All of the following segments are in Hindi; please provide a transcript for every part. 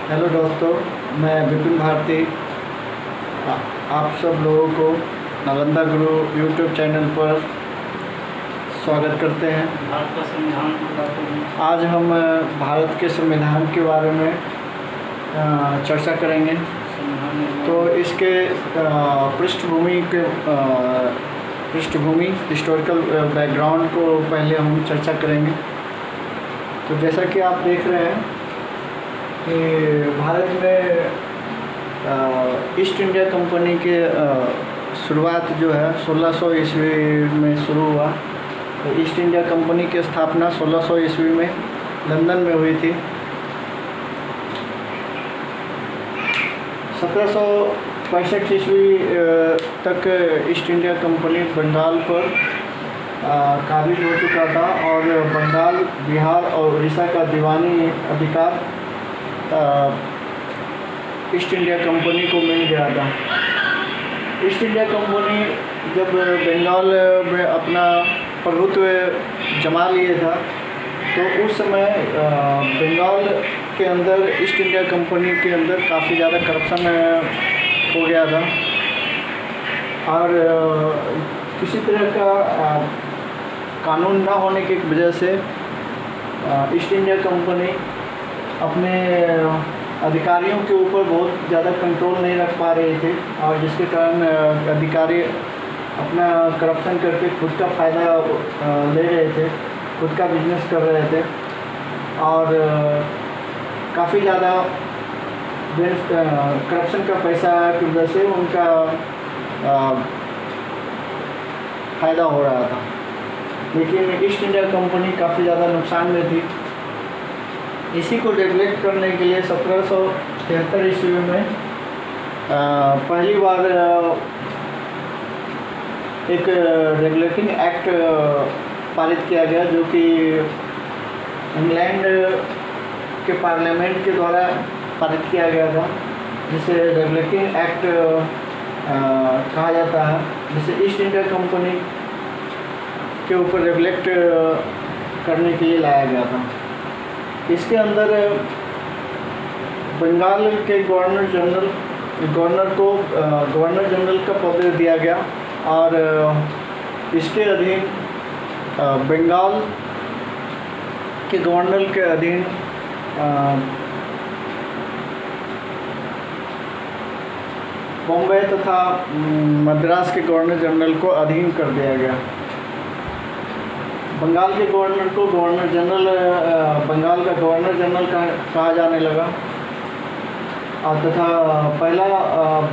हेलो दोस्तों, मैं विपिन भारती आप सब लोगों को नालंदा गुरु यूट्यूब चैनल पर स्वागत करते हैं। भारत का संविधान बताते हैं। आज हम भारत के संविधान के बारे में चर्चा करेंगे। संविधान में तो इसके पृष्ठभूमि हिस्टोरिकल बैकग्राउंड को पहले हम चर्चा करेंगे। तो जैसा कि आप देख रहे हैं कि भारत में ईस्ट इंडिया कंपनी के शुरुआत जो है 1600 ईस्वी में शुरू हुआ। तो ईस्ट इंडिया कंपनी की स्थापना 1600 ईस्वी में लंदन में हुई थी। 1765 ईस्वी तक ईस्ट इंडिया कंपनी बंगाल पर काबिज हो चुका था और बंगाल, बिहार और उड़ीसा का दीवानी अधिकार ईस्ट इंडिया कंपनी को मिल गया था। ईस्ट इंडिया कंपनी जब बंगाल में अपना प्रभुत्व जमा लिए था तो उस समय बंगाल के अंदर ईस्ट इंडिया कंपनी के अंदर काफ़ी ज़्यादा करप्शन हो गया था और किसी तरह का कानून ना होने की वजह से ईस्ट इंडिया कंपनी अपने अधिकारियों के ऊपर बहुत ज़्यादा कंट्रोल नहीं रख पा रहे थे और जिसके कारण अधिकारी अपना करप्शन करके खुद का फ़ायदा ले रहे थे, खुद का बिजनेस कर रहे थे और काफ़ी ज़्यादा करप्शन का पैसा की वजह से उनका फ़ायदा हो रहा था। लेकिन ईस्ट इंडिया कंपनी काफ़ी ज़्यादा नुकसान में थी। इसी को रेगुलेट करने के लिए 1773 ईस्वी में पहली बार एक रेगुलेटिंग एक्ट पारित किया गया, जो कि इंग्लैंड के पार्लियामेंट के द्वारा पारित किया गया था, जिसे रेगुलेटिंग एक्ट कहा जाता है, जिसे ईस्ट इंडिया कंपनी के ऊपर रेगुलेट करने के लिए लाया गया था। इसके अंदर बंगाल के गवर्नर को गवर्नर जनरल का पद दिया गया और इसके अधीन बंगाल के गवर्नर के अधीन बॉम्बे तथा मद्रास के गवर्नर जनरल को अधीन कर दिया गया। बंगाल के गवर्नर को बंगाल का गवर्नर जनरल कहा जाने लगा और तथा पहला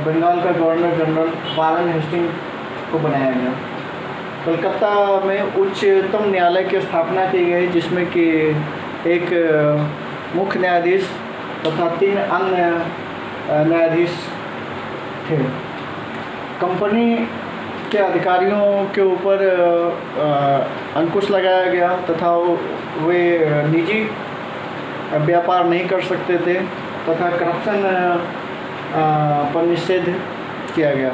बंगाल का गवर्नर जनरल वारन हेस्टिंग को बनाया गया। कलकत्ता में उच्चतम न्यायालय की स्थापना की गई, जिसमें कि एक मुख्य न्यायाधीश तथा 3 अन्य न्यायाधीश थे। कंपनी के अधिकारियों के ऊपर अंकुश लगाया गया तथा वे निजी व्यापार नहीं कर सकते थे तथा करप्शन पर निषेध किया गया,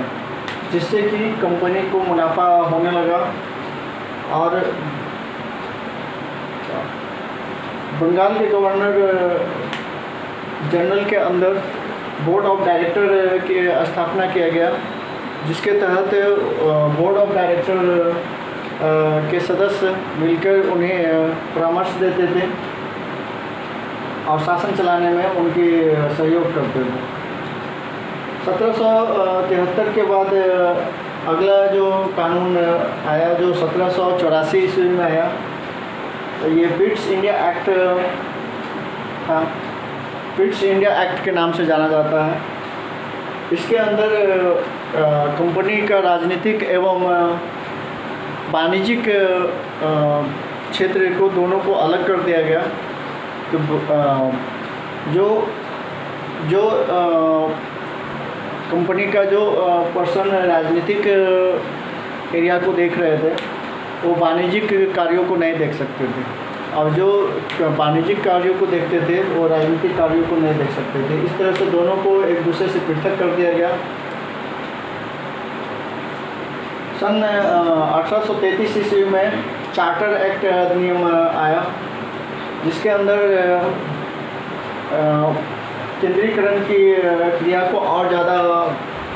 जिससे कि कंपनी को मुनाफा होने लगा और बंगाल के गवर्नर जनरल के अंदर बोर्ड ऑफ डायरेक्टर की स्थापना किया गया, जिसके तहत बोर्ड ऑफ डायरेक्टर के सदस्य मिलकर उन्हें परामर्श देते थे और शासन चलाने में उनकी सहयोग करते थे। 1773 के बाद अगला जो कानून आया, जो 1784 ईस्वी में आया, ये पिट्स इंडिया एक्ट था। पिट्स इंडिया एक्ट के नाम से जाना जाता है। इसके अंदर कंपनी का राजनीतिक एवं वाणिज्यिक क्षेत्र को दोनों को अलग कर दिया गया। तो जो कंपनी का जो पर्सन राजनीतिक एरिया को देख रहे थे, वो वाणिज्यिक कार्यों को नहीं देख सकते थे और जो वाणिज्यिक कार्यों को देखते थे वो राजनीतिक कार्यों को नहीं देख सकते थे। इस तरह से दोनों को एक दूसरे से पृथक कर दिया गया। सन 1833 ईस्वी में चार्टर एक्ट अधिनियम आया, जिसके अंदर केंद्रीकरण की क्रिया को और ज़्यादा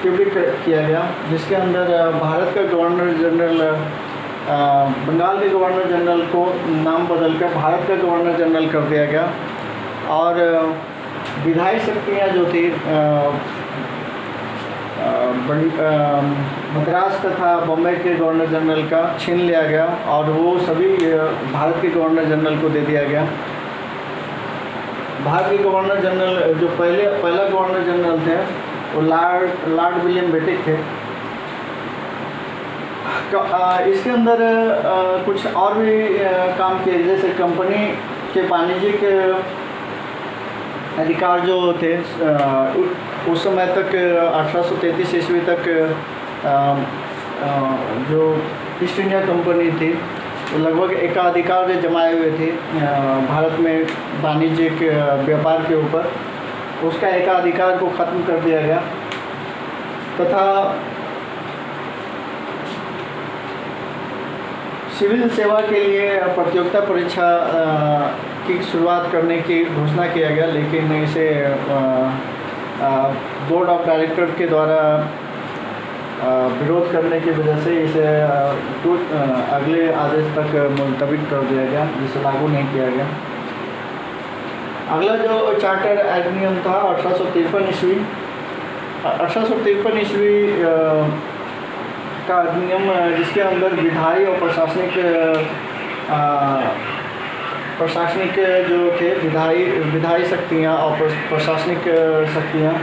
तीव्र किया गया, जिसके अंदर भारत का गवर्नर जनरल बंगाल के गवर्नर जनरल को नाम बदलकर भारत का गवर्नर जनरल कर दिया गया, और विधायी शक्तियाँ जो थी मद्रास तथा बॉम्बे के गवर्नर जनरल का छीन लिया गया और वो सभी भारत के गवर्नर जनरल को दे दिया गया। भारत के गवर्नर जनरल जो पहला गवर्नर जनरल थे वो लॉर्ड विलियम बेटिक थे। इसके अंदर कुछ और भी काम किए, जैसे कंपनी के वाणिज्यिक अधिकार जो थे उस समय तक 1833 ईस्वी तक जो ईस्ट इंडिया कंपनी थी वो लगभग एकाधिकार जमाए हुए थे भारत में वाणिज्यिक व्यापार के ऊपर। उसका एकाधिकार को ख़त्म कर दिया गया तथा सिविल सेवा के लिए प्रतियोगिता परीक्षा की शुरुआत करने की घोषणा किया गया, लेकिन इसे बोर्ड ऑफ डायरेक्टर के द्वारा विरोध करने की वजह से इसे अगले आदेश तक मुलतवी कर दिया गया, जिसे लागू नहीं किया गया। अगला जो चार्टर अधिनियम था 1853 ईस्वी। 1853 ईस्वी का अधिनियम, जिसके अंदर विधायी और प्रशासनिक जो थे विधायी शक्तियाँ और प्रशासनिक शक्तियाँ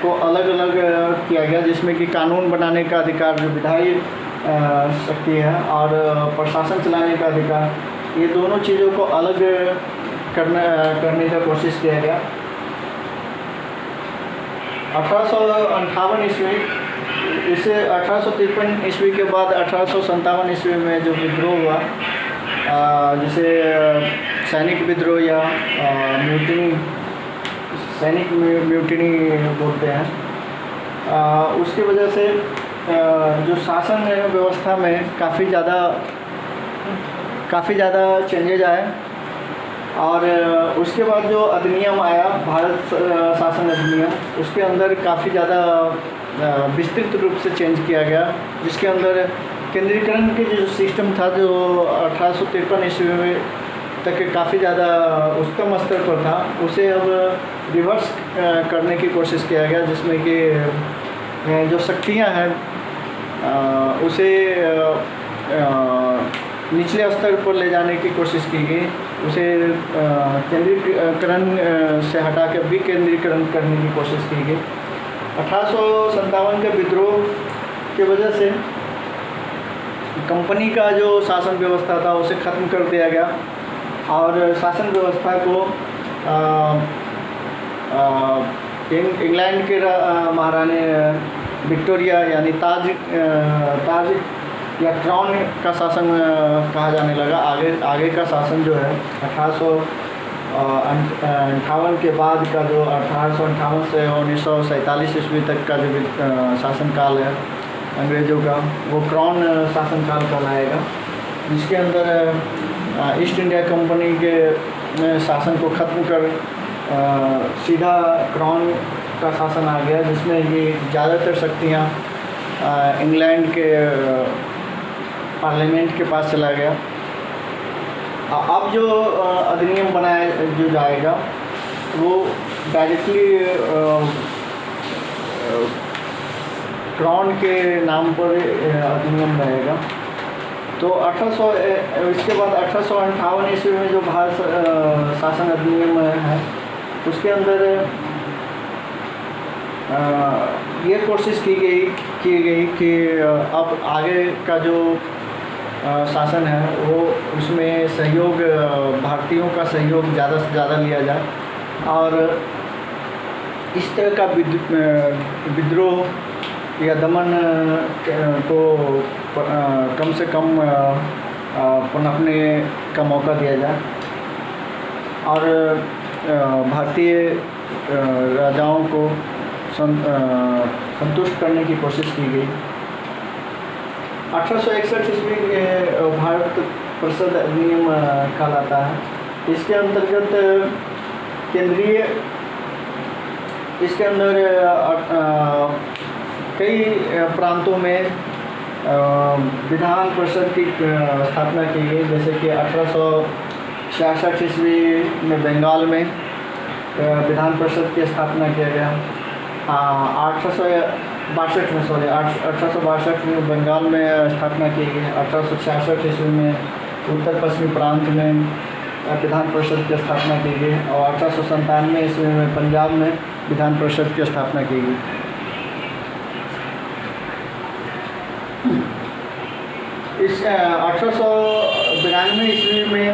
को अलग अलग किया गया, जिसमें कि कानून बनाने का अधिकार जो विधायी शक्ति है और प्रशासन चलाने का अधिकार, ये दोनों चीज़ों को अलग करने का कोशिश किया गया। 1858 ईस्वी, इसे 1853 ईस्वी के बाद 1857 ईस्वी में जो विद्रोह हुआ, जिसे सैनिक विद्रोह या सैनिक म्यूटिनी बोलते हैं, उसकी वजह से जो शासन व्यवस्था में काफ़ी ज़्यादा चेंजेज आए, और उसके बाद जो अधिनियम आया भारत शासन अधिनियम, उसके अंदर काफ़ी ज़्यादा विस्तृत रूप से चेंज किया गया, जिसके अंदर केंद्रीकरण के जो सिस्टम था जो 1853 ईस्वी में तक काफ़ी ज़्यादा उच्चतम स्तर पर था, उसे अब रिवर्स करने की कोशिश किया गया, जिसमें कि जो शक्तियां हैं उसे निचले स्तर पर ले जाने की कोशिश की गई, उसे केंद्रीकरण से हटा के विकेंद्रीकरण करने की कोशिश की गई। 1857 के विद्रोह की वजह से कंपनी का जो शासन व्यवस्था था उसे ख़त्म कर दिया गया, और शासन व्यवस्था को इंग्लैंड के महारानी विक्टोरिया यानी ताज या क्राउन का शासन कहा जाने लगा। आगे का शासन जो है 1858 के बाद का जो 1858 से 1947 ईस्वी तक का जो शासनकाल है अंग्रेज़ों का, वो क्राउन शासनकाल कहलाएगा, जिसके अंदर ईस्ट इंडिया कंपनी के शासन को ख़त्म कर सीधा क्राउन का शासन आ गया, जिसमें ये ज़्यादातर शक्तियाँ इंग्लैंड के पार्लियामेंट के पास चला गया। अब जो अधिनियम बनाया जो जाएगा वो डायरेक्टली क्राउन के नाम पर अधिनियम रहेगा। तो 1800 इसके बाद 1858 ईस्वी में जो भारत शासन अधिनियम है, उसके अंदर ये कोशिश की गई कि अब आगे का जो शासन है वो उसमें सहयोग, भारतीयों का सहयोग ज़्यादा से ज़्यादा लिया जाए, और इस तरह का विद्रोह या दमन को कम से कम पनपने का मौका दिया जाए, और भारतीय राजाओं को संतुष्ट करने की कोशिश की गई। 1861 ईस्वी भारत परिषद अधिनियम कहलाता है, इसके अंतर्गत केंद्रीय इसके अंदर कई प्रांतों में विधान परिषद की स्थापना की गई, जैसे कि 1866 ईस्वी में बंगाल में विधान परिषद की स्थापना किया गया। 1862 में बंगाल में स्थापना की गई। 1866 ईस्वी में उत्तर पश्चिमी प्रांत में विधान परिषद की स्थापना की गई और 1897 ईस्वी में पंजाब में विधान परिषद की स्थापना की गई। इस 1892 ईस्वी में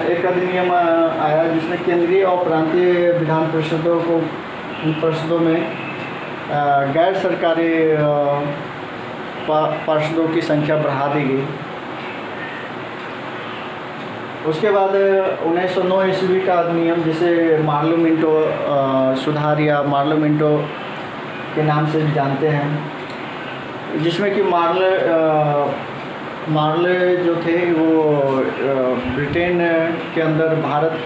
एक अधिनियम आया जिसमें केंद्रीय और प्रांतीय विधान परिषदों में गैर सरकारी पार्षदों की संख्या बढ़ा दी गई। उसके बाद 1909 ईस्वी का अधिनियम, जिसे मार्लो मिंटो सुधार या मार्लो मिंटो के नाम से जानते हैं, जिसमें कि मार्ले जो थे वो ब्रिटेन के अंदर भारत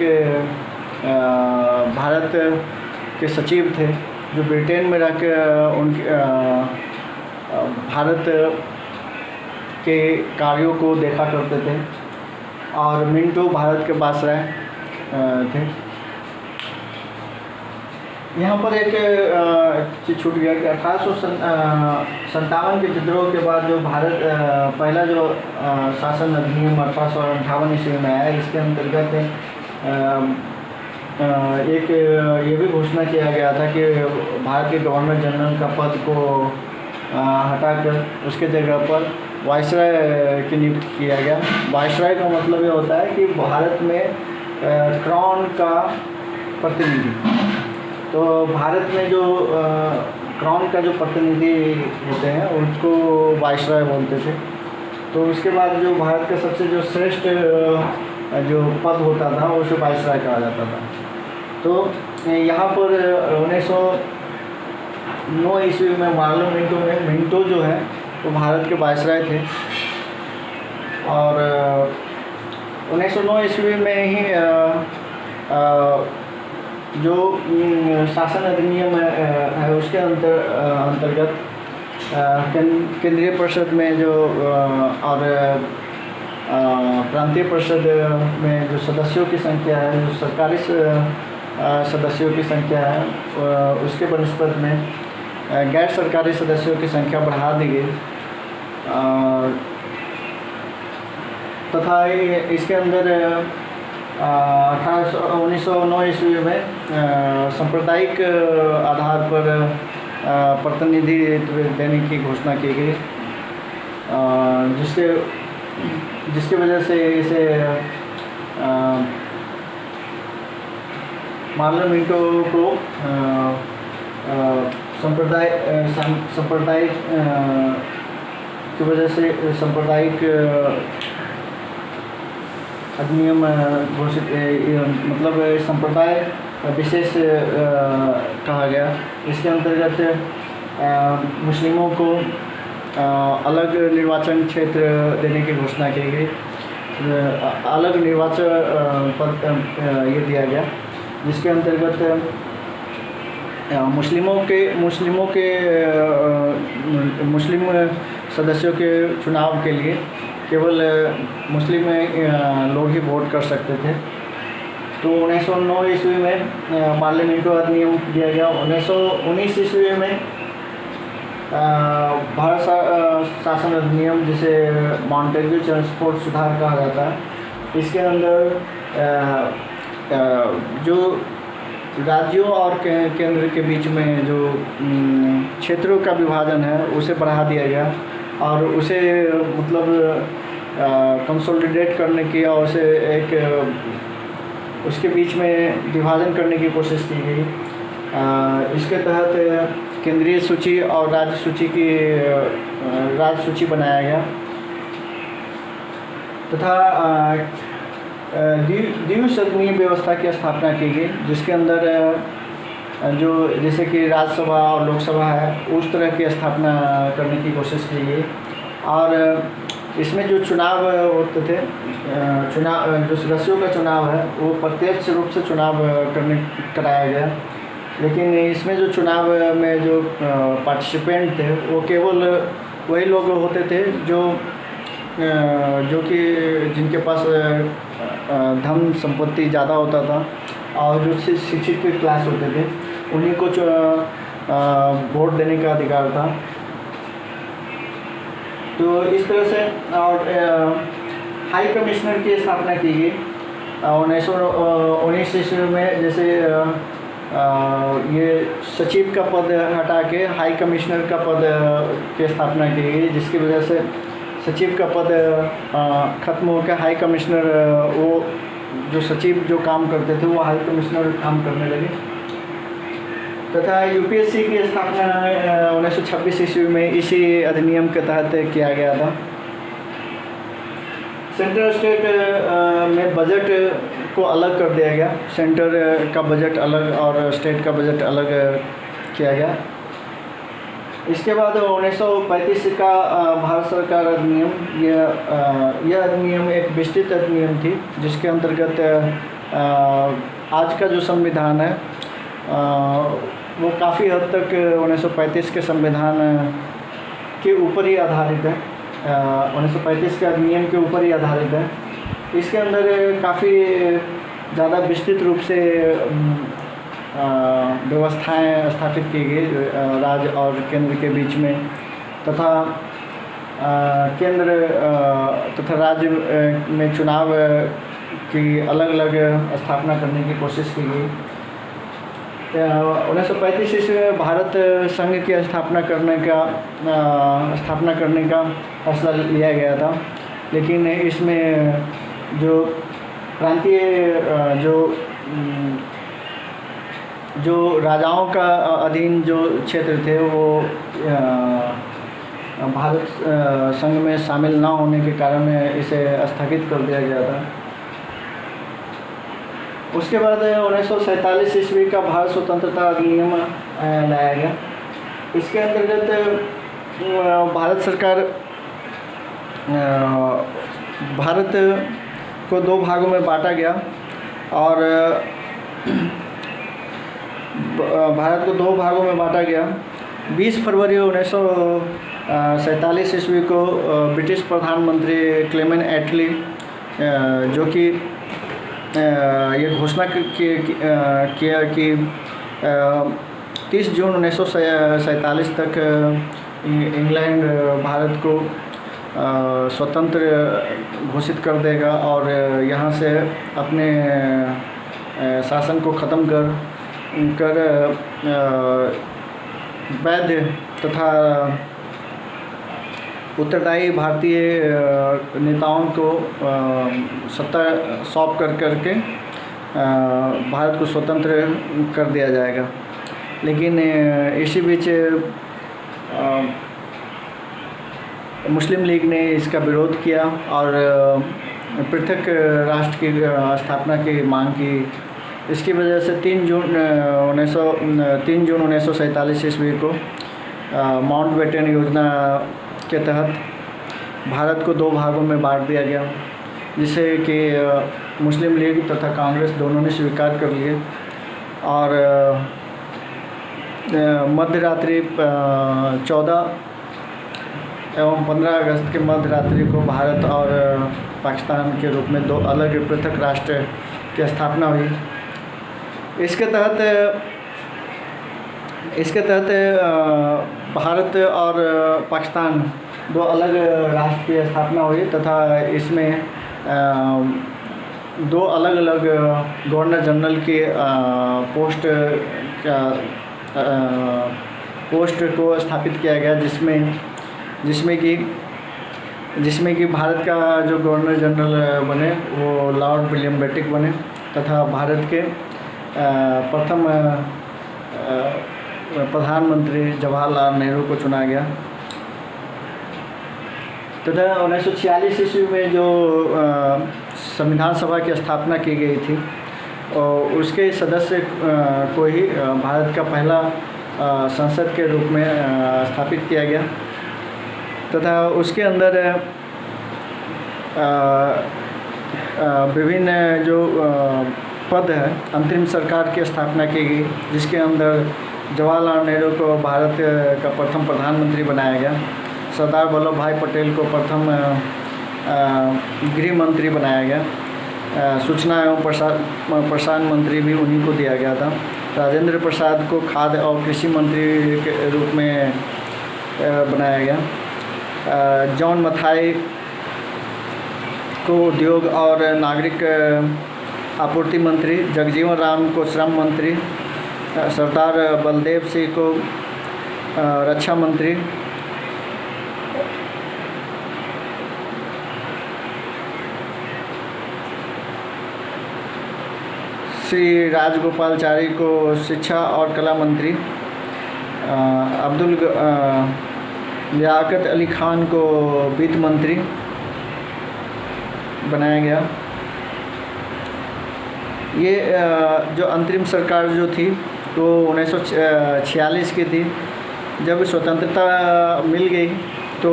के सचिव थे, जो ब्रिटेन में रह कर उनके भारत के कार्यों को देखा करते थे, और मिंटो भारत के वायसराय थे। यहाँ पर एक चीज छूट गया कि 1857 के विद्रोह के बाद जो पहला जो शासन अधिनियम 1858 ईस्वी में आया, इसके अंतर्गत एक ये भी घोषणा किया गया था कि भारत के गवर्नर जनरल का पद को हटाकर उसके जगह पर वायसराय की नियुक्ति किया गया। वायसराय का मतलब ये होता है कि भारत में क्राउन का प्रतिनिधि। तो भारत में जो क्राउन का जो प्रतिनिधि होते हैं उसको वायसराय बोलते थे। तो उसके बाद जो भारत का सबसे जो श्रेष्ठ जो पद होता था उसे वायसराय कहा जाता था। तो यहाँ पर 1909 ईस्वी में मार्लो मिंटो जो है वो भारत के वायसराय थे, और 1909 ईस्वी में ही जो शासन अधिनियम है उसके अंतर्गत केंद्रीय परिषद में जो और प्रांतीय परिषद में जो सदस्यों की संख्या है, जो सरकारी सदस्यों की संख्या है, उसके बनस्पत में गैर सरकारी सदस्यों की संख्या बढ़ा दी गई। तथा इसके अंदर 1909 ईस्वी में सांप्रदायिक आधार पर प्रतिनिधित्व देने की घोषणा की गई, जिसके वजह से इसे मार्लो मिंटो को सांप्रदायिक की वजह से सांप्रदायिक अधिनियम घोषित, मतलब संप्रदाय विशेष कहा गया। इसके अंतर्गत मुस्लिमों को अलग निर्वाचन क्षेत्र देने की घोषणा की गई, अलग निर्वाचन पद ये दिया गया, जिसके अंतर्गत मुस्लिम सदस्यों के चुनाव के लिए केवल मुस्लिम लोग ही वोट कर सकते थे। तो 1909 ईस्वी में मार्लो मिंटो अधिनियम दिया गया। 1919 ईस्वी में भारत शासन अधिनियम, जिसे मॉन्टेग्यू चर्चफोर्ड सुधार कहा जाता है, इसके अंदर जो राज्यों और केंद्र के बीच में जो क्षेत्रों का विभाजन है उसे बढ़ा दिया गया, और उसे मतलब कंसोलिडेट करने की और उसे एक उसके बीच में विभाजन करने की कोशिश की गई। इसके तहत केंद्रीय सूची और राज्य सूची बनाया गया, तथा द्विसदनीय व्यवस्था की स्थापना की गई, जिसके अंदर जो जैसे कि राज्यसभा और लोकसभा है उस तरह की स्थापना करने की कोशिश की गई। और इसमें जो चुनाव होते थे, चुनाव जो सदस्यों का चुनाव है वो प्रत्यक्ष रूप से चुनाव कराया गया। लेकिन इसमें जो चुनाव में जो पार्टिसिपेंट थे वो केवल वही लोग होते थे जो कि जिनके पास धन संपत्ति ज़्यादा होता था और जो शिक्षित क्लास होते थे उन्हीं को वोट देने का अधिकार था। तो इस तरह से और हाई कमिश्नर की स्थापना की गई 1919 ईस्वी में। जैसे ये सचिव का पद हटा के हाई कमिश्नर का पद की स्थापना की गई, जिसकी वजह से सचिव का पद ख़त्म होकर हाई कमिश्नर, वो जो सचिव जो काम करते थे वो हाई कमिश्नर काम करने लगे। तथा यूपीएससी की स्थापना 1926 ईस्वी में इसी अधिनियम के तहत किया गया था। सेंट्रल स्टेट में बजट को अलग कर दिया गया, सेंटर का बजट अलग और स्टेट का बजट अलग किया गया। इसके बाद 1935 का भारत सरकार अधिनियम, यह अधिनियम एक विस्तृत अधिनियम थी जिसके अंतर्गत आज का जो संविधान है वो काफ़ी हद तक 1935 के संविधान के ऊपर ही आधारित है, 1935 के अधिनियम के ऊपर ही आधारित है। इसके अंदर काफ़ी ज़्यादा विस्तृत रूप से व्यवस्थाएं स्थापित की गई राज्य और केंद्र के बीच में, तथा केंद्र तथा राज्य में चुनाव की अलग अलग स्थापना करने की कोशिश की गई। 1935 ईस्वी में भारत संघ की स्थापना करने का फैसला लिया गया था, लेकिन इसमें जो प्रांतीय जो राजाओं का अधीन जो क्षेत्र थे वो भारत संघ में शामिल ना होने के कारण इसे स्थगित कर दिया गया था। उसके बाद 1947 ईस्वी का भारत स्वतंत्रता अधिनियम लाया गया। इसके अंतर्गत भारत सरकार भारत को दो भागों में बांटा गया और भारत को दो भागों में बांटा गया। 20 फरवरी 1947 ईस्वी को ब्रिटिश प्रधानमंत्री क्लेमेंट एटली जो कि ये घोषणा किया कि 30 जून 1947 तक इंग्लैंड भारत को स्वतंत्र घोषित कर देगा और यहाँ से अपने शासन को ख़त्म कर वैध तथा उत्तरदायी भारतीय नेताओं को सत्ता सौंप करके भारत को स्वतंत्र कर दिया जाएगा। लेकिन इसी बीच मुस्लिम लीग ने इसका विरोध किया और पृथक राष्ट्र की स्थापना की मांग की। इसकी वजह से 3 जून 1947 ईस्वी को माउंटबेटन योजना के तहत भारत को दो भागों में बांट दिया गया, जिसे कि मुस्लिम लीग तथा कांग्रेस दोनों ने स्वीकार कर लिए। और मध्य रात्रि 14 एवं 15 अगस्त के मध्य रात्रि को भारत और पाकिस्तान के रूप में दो अलग पृथक राष्ट्र की स्थापना हुई। इसके तहत भारत और पाकिस्तान दो अलग राष्ट्र की स्थापना हुई तथा इसमें दो अलग अलग गवर्नर जनरल की पोस्ट को स्थापित किया गया, जिसमें कि भारत का जो गवर्नर जनरल बने वो लॉर्ड विलियम बेंटिक बने तथा भारत के प्रथम प्रधानमंत्री जवाहरलाल नेहरू को चुना गया। तथा 1946 ईस्वी में जो संविधान सभा की स्थापना की गई थी और उसके सदस्य को ही भारत का पहला संसद के रूप में स्थापित किया गया। तथा उसके अंदर विभिन्न जो पद है अंतरिम सरकार की स्थापना की गई, जिसके अंदर जवाहरलाल नेहरू को भारत का प्रथम प्रधानमंत्री बनाया गया, सरदार वल्लभ भाई पटेल को प्रथम गृह मंत्री बनाया गया, सूचना एवं प्रसारण मंत्री भी उन्हीं को दिया गया था। राजेंद्र प्रसाद को खाद्य और कृषि मंत्री के रूप में बनाया गया। जॉन मथाई को उद्योग और नागरिक आपूर्ति मंत्री, जगजीवन राम को श्रम मंत्री, सरदार बलदेव सिंह को रक्षा मंत्री, श्री राजगोपालचारी को शिक्षा और कला मंत्री, अब्दुल लियाकत अली खान को वित्त मंत्री बनाया गया। ये जो अंतरिम सरकार जो थी वो 1946 की थी। जब स्वतंत्रता मिल गई तो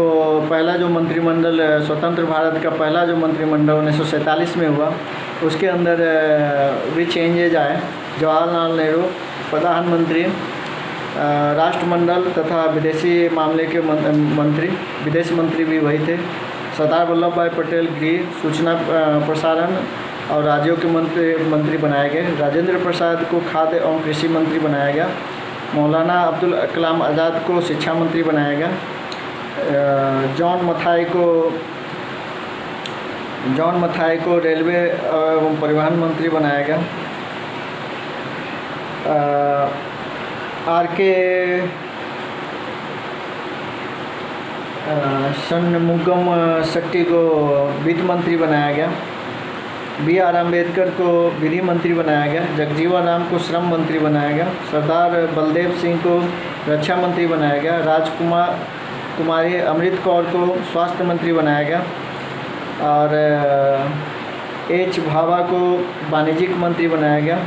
पहला जो मंत्रिमंडल, स्वतंत्र भारत का पहला जो मंत्रिमंडल 1947 में हुआ, उसके अंदर भी चेंजेज आए। जवाहरलाल नेहरू प्रधानमंत्री, राष्ट्रमंडल तथा विदेशी मामले के मंत्री, विदेश मंत्री भी वही थे। सरदार वल्लभ भाई पटेल गृह, सूचना प्रसारण और राज्यों के मंत्री बनाए गए। राजेंद्र प्रसाद को खाद्य एवं कृषि मंत्री बनाया गया। मौलाना अब्दुल कलाम आज़ाद को शिक्षा मंत्री बनाया गया। जॉन मथाई को रेलवे एवं परिवहन मंत्री बनाया गया। आर.के. शनमुगम शेट्टी को वित्त मंत्री बनाया गया। बी.आर. अम्बेडकर को विधि मंत्री बनाया गया। जगजीवन राम को श्रम मंत्री बनाया गया। सरदार बलदेव सिंह को रक्षा मंत्री बनाया गया। कुमारी अमृत कौर को स्वास्थ्य मंत्री बनाया गया और एच. भाभा को वाणिज्यिक मंत्री बनाया गया।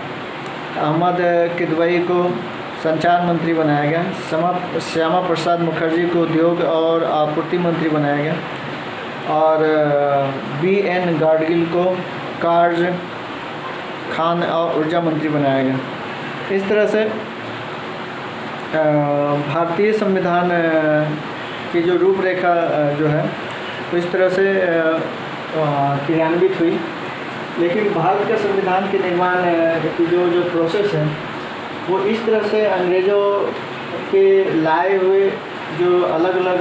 अहमद किदवई को संचार मंत्री बनाया गया। श्यामा प्रसाद मुखर्जी को उद्योग और आपूर्ति मंत्री बनाया गया और बी.एन. गाडगिल को कार्य, खान और ऊर्जा मंत्री बनाया गया। इस तरह से भारतीय संविधान की जो रूपरेखा जो है तो इस तरह से क्रियान्वित हुई। लेकिन भारत का संविधान के निर्माण की जो प्रोसेस है वो इस तरह से अंग्रेज़ों के लाए हुए जो अलग अलग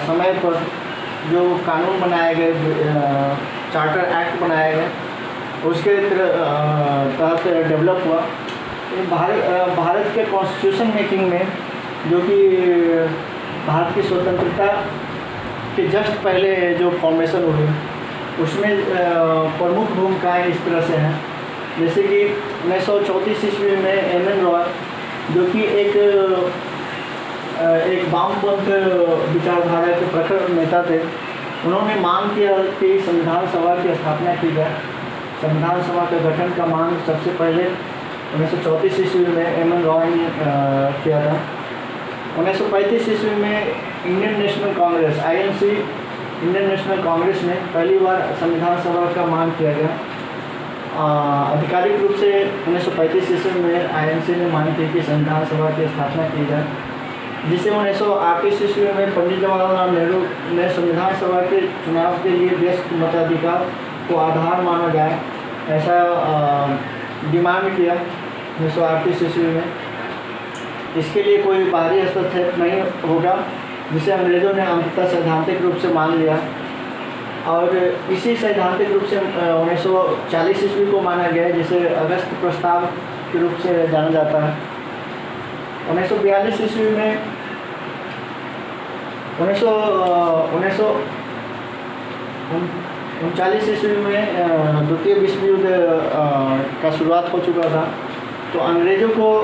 समय पर जो कानून बनाए गए, चार्टर एक्ट बनाए गए, उसके तहत डेवलप हुआ। भारत के कॉन्स्टिट्यूशन मेकिंग में, जो कि भारत की स्वतंत्रता के जस्ट पहले जो फॉर्मेशन हुई, उसमें प्रमुख भूमिकाएँ इस तरह से हैं। जैसे कि 1934 ईस्वी में एम.एन. रॉय, जो कि एक वामपंथ विचारधारा के प्रखर नेता थे, उन्होंने मांग किया कि संविधान सभा की स्थापना की जाए। संविधान सभा के गठन का मांग सबसे पहले 1934 ईस्वी में एम.एन. रॉय ने किया था। 1935 ईस्वी में Indian national Congress (INC) Indian national Congress में पहली बार संविधान सभा का मांग किया गया। आधिकारिक रूप से 1935 ईस्वी में INC ने मांग की कि संविधान सभा की स्थापना की जाए, जिसे 1938 ईस्वी में पंडित जवाहरलाल नेहरू ने संविधान सभा के चुनाव के लिए देश के मताधिकार को आधार माना जाए, ऐसा डिमांड किया 1938 ईस्वी में। इसके लिए कोई बाहरी हस्तक्षेप नहीं होगा, जिसे अंग्रेज़ों ने अंततः सैद्धांतिक रूप से मान लिया और इसी सैद्धांतिक रूप से 1940 ईस्वी को माना गया, जिसे अगस्त प्रस्ताव के रूप से जाना जाता है। 1942 ईस्वी में 1939 ईस्वी में द्वितीय विश्व युद्ध का शुरुआत हो चुका था, तो अंग्रेज़ों को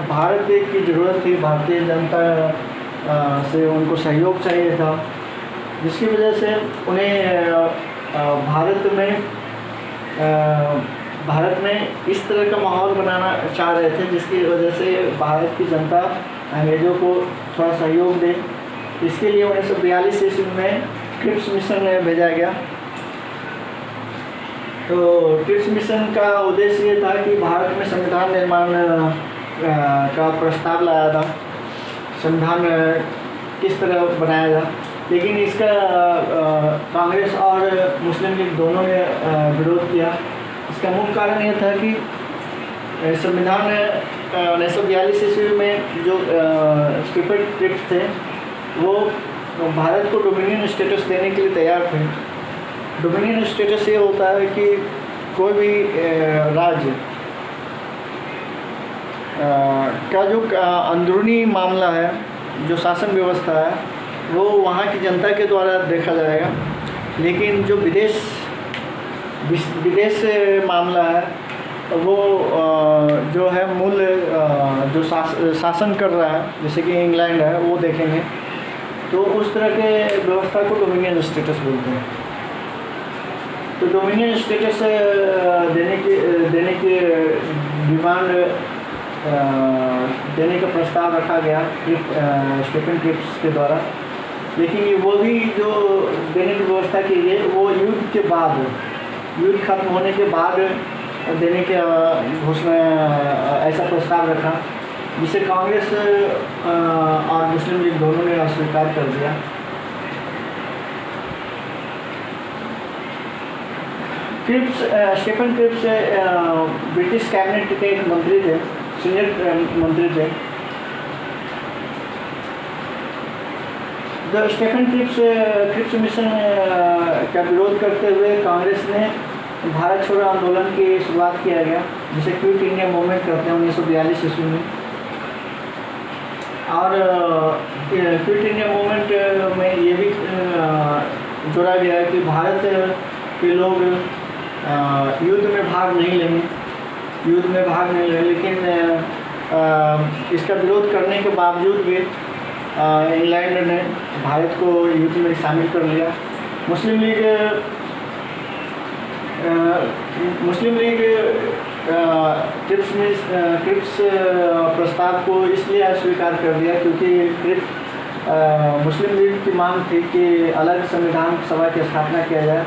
भारत की ज़रूरत थी, भारतीय जनता से उनको सहयोग चाहिए था, जिसकी वजह से उन्हें भारत में इस तरह का माहौल बनाना चाह रहे थे, जिसकी वजह से भारत की जनता अंग्रेज़ों को थोड़ा सहयोग दे। इसके लिए 1942 ईस्वी में क्रिप्स मिशन भेजा गया। तो क्रिप्स मिशन का उद्देश्य ये था कि भारत में संविधान निर्माण का प्रस्ताव लाया था, संविधान किस तरह बनाया जाए, लेकिन इसका कांग्रेस और मुस्लिम लीग दोनों ने विरोध किया। इसका मुख्य कारण यह था कि संविधान 1942 ईस्वी में जो स्टीफन क्रिप्स थे वो भारत को डोमिनियन स्टेटस देने के लिए तैयार थे। डोमिनियन स्टेटस ये होता है कि कोई भी राज्य का जो अंदरूनी मामला है, जो शासन व्यवस्था है, वो वहाँ की जनता के द्वारा देखा जाएगा, लेकिन जो विदेश से मामला है वो जो है मूल जो शासन कर रहा है, जैसे कि इंग्लैंड है, वो देखेंगे। तो उस तरह के व्यवस्था को डोमिनियन स्टेटस बोलते हैं। तो डोमिनियन स्टेटस देने की डिमांड देने का प्रस्ताव रखा गया स्टीफन क्रिप्स के द्वारा, लेकिन वो भी जो देने की व्यवस्था की गई वो युद्ध के बाद, युद्ध खत्म होने के बाद देने के घोषणा ऐसा प्रस्ताव रखा, जिसे कांग्रेस और मुस्लिम लीग दोनों ने अस्वीकार कर दिया। स्टीफन क्रिप्स ब्रिटिश कैबिनेट के एक मंत्री थे, सीनियर मंत्री थे। तो स्टीफन क्रिप्स मिशन का विरोध करते हुए कांग्रेस ने भारत छोड़ो आंदोलन की शुरुआत किया गया, जिसे क्विट इंडिया मूवमेंट कहते हैं 1942 ईस्वी में। और क्विट इंडिया मूवमेंट में ये भी जोड़ा गया है कि भारत के लोग युद्ध में भाग नहीं लेंगे, लेकिन इसका विरोध करने के बावजूद भी इंग्लैंड ने भारत को युद्ध में शामिल कर लिया। मुस्लिम लीग क्रिप्स प्रस्ताव को इसलिए अस्वीकार कर दिया क्योंकि मुस्लिम लीग की मांग थी कि अलग संविधान सभा की स्थापना किया जाए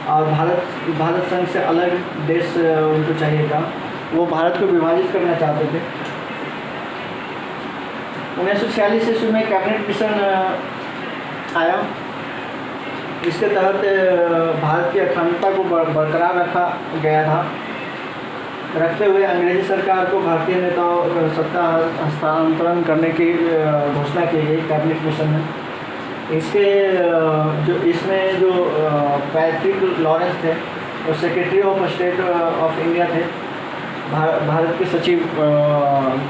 और भारत संघ से अलग देश उनको चाहिए था। वो भारत को विभाजित करना चाहते थे। 1946 ईस्वी में कैबिनेट मिशन आया। इसके तहत भारत की अखंडता को बरकरार रखा गया था। रखते हुए अंग्रेजी सरकार को भारतीय नेताओं को सत्ता हस्तांतरण करने की घोषणा की गई कैबिनेट मिशन में। इसमें जो पैट्रिक लॉरेंस थे वो secretary of state of India थे। भारत के सचिव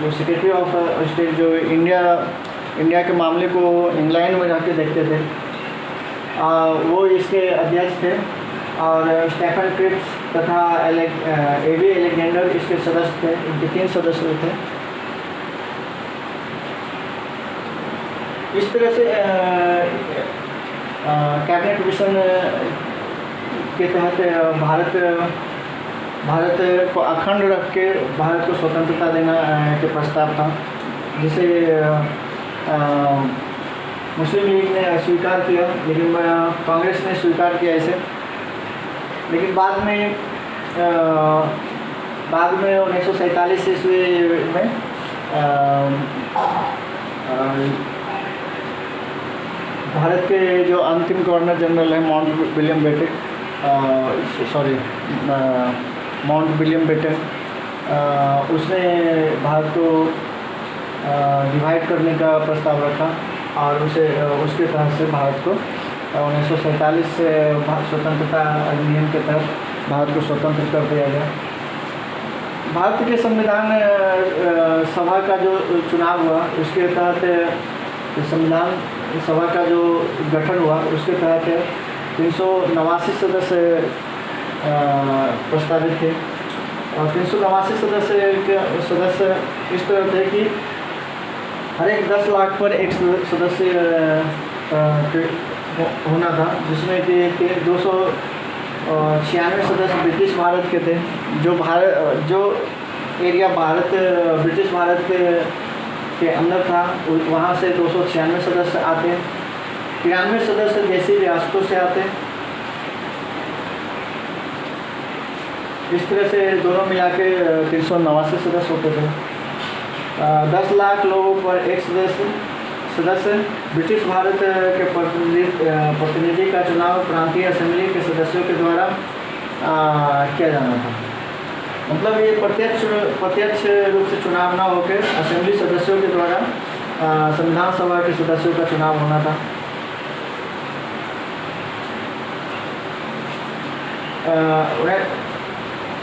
जो सेक्रेटरी ऑफ स्टेट जो इंडिया के मामले को इंग्लैंड में जाके देखते थे, वो इसके अध्यक्ष थे। और स्टीफन क्रिप्स तथा एवी एलेक्जेंडर इसके सदस्य थे। इनके 3 सदस्य थे। इस तरह से कैबिनेट मिशन के तहत भारत को अखंड रख के भारत को स्वतंत्रता देना के प्रस्ताव था, जिसे मुस्लिम लीग ने स्वीकार किया, लेकिन कांग्रेस ने स्वीकार किया इसे। लेकिन बाद में 1947 ईस्वी में भारत के जो अंतिम गवर्नर जनरल है माउंट विलियम बेटन, उसने भारत को डिवाइड करने का प्रस्ताव रखा और उसके तहत से भारत को 1947 से स्वतंत्रता अधिनियम के तहत भारत को स्वतंत्र कर दिया गया। भारत के संविधान सभा का जो चुनाव हुआ उसके तहत संविधान सभा का जो गठन हुआ उसके तहत 389 सदस्य प्रस्तावित थे। और 389 सदस्य इस तरह थे कि हर एक 10 लाख पर एक सदस्य होना था, जिसमें कि 296 सदस्य ब्रिटिश भारत के थे। जो एरिया ब्रिटिश भारत के अंदर था, वहाँ से 296 सदस्य आते 93 सदस्य देशी रियासतों से आते हैं। इस तरह से दोनों मिला के 389 सदस्य होते थे। 10 लाख लोगों पर एक सदस्य। ब्रिटिश भारत के प्रतिनिधि का चुनाव प्रांतीय असेंबली के सदस्यों के द्वारा किया जाना था। मतलब ये प्रत्यक्ष रूप से चुनाव ना होकर असेंबली सदस्यों के द्वारा संविधान सभा के सदस्यों का चुनाव होना था।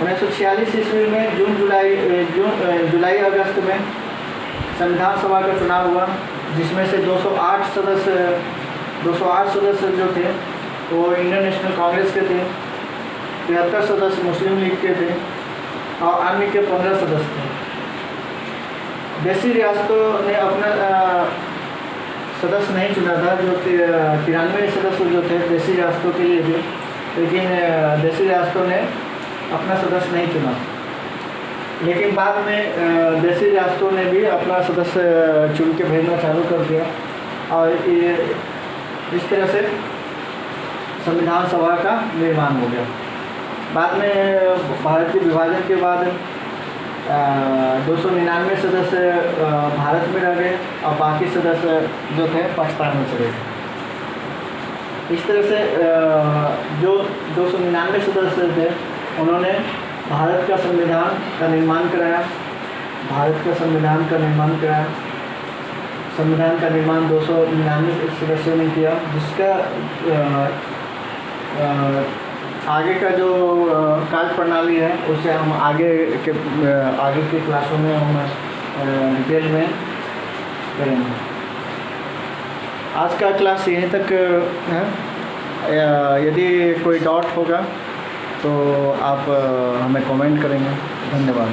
1946 ईस्वी में जुलाई अगस्त में संविधान सभा का चुनाव हुआ, जिसमें से 208 सदस्य जो थे वो इंडियन नेशनल कांग्रेस के थे, 73 सदस्य मुस्लिम लीग के थे और अन्य के 15 सदस्य थे। देशी रियासतों ने अपना सदस्य नहीं चुना था। जो 93 सदस्य जो थे देशी रियासतों के लिए थे, लेकिन देशी रियासतों ने अपना सदस्य नहीं चुना। लेकिन बाद में देशी रियासतों ने भी अपना सदस्य चुन के भेजना चालू कर दिया और इस तरह से संविधान सभा का निर्माण हो गया। बाद में भारत के विभाजन के बाद 299 सदस्य भारत में रह गए और बाकी सदस्य जो थे पाकिस्तान में चले गए। इस तरह से जो 299 सदस्य थे उन्होंने भारत का संविधान का निर्माण कराया। संविधान का निर्माण 299 सदस्यों ने किया, जिसका आगे का जो कार्य प्रणाली है उसे हम आगे की क्लासों में हम डिटेल में करेंगे। आज का क्लास यहीं तक है। यदि कोई डाउट होगा तो आप हमें कमेंट करेंगे। धन्यवाद।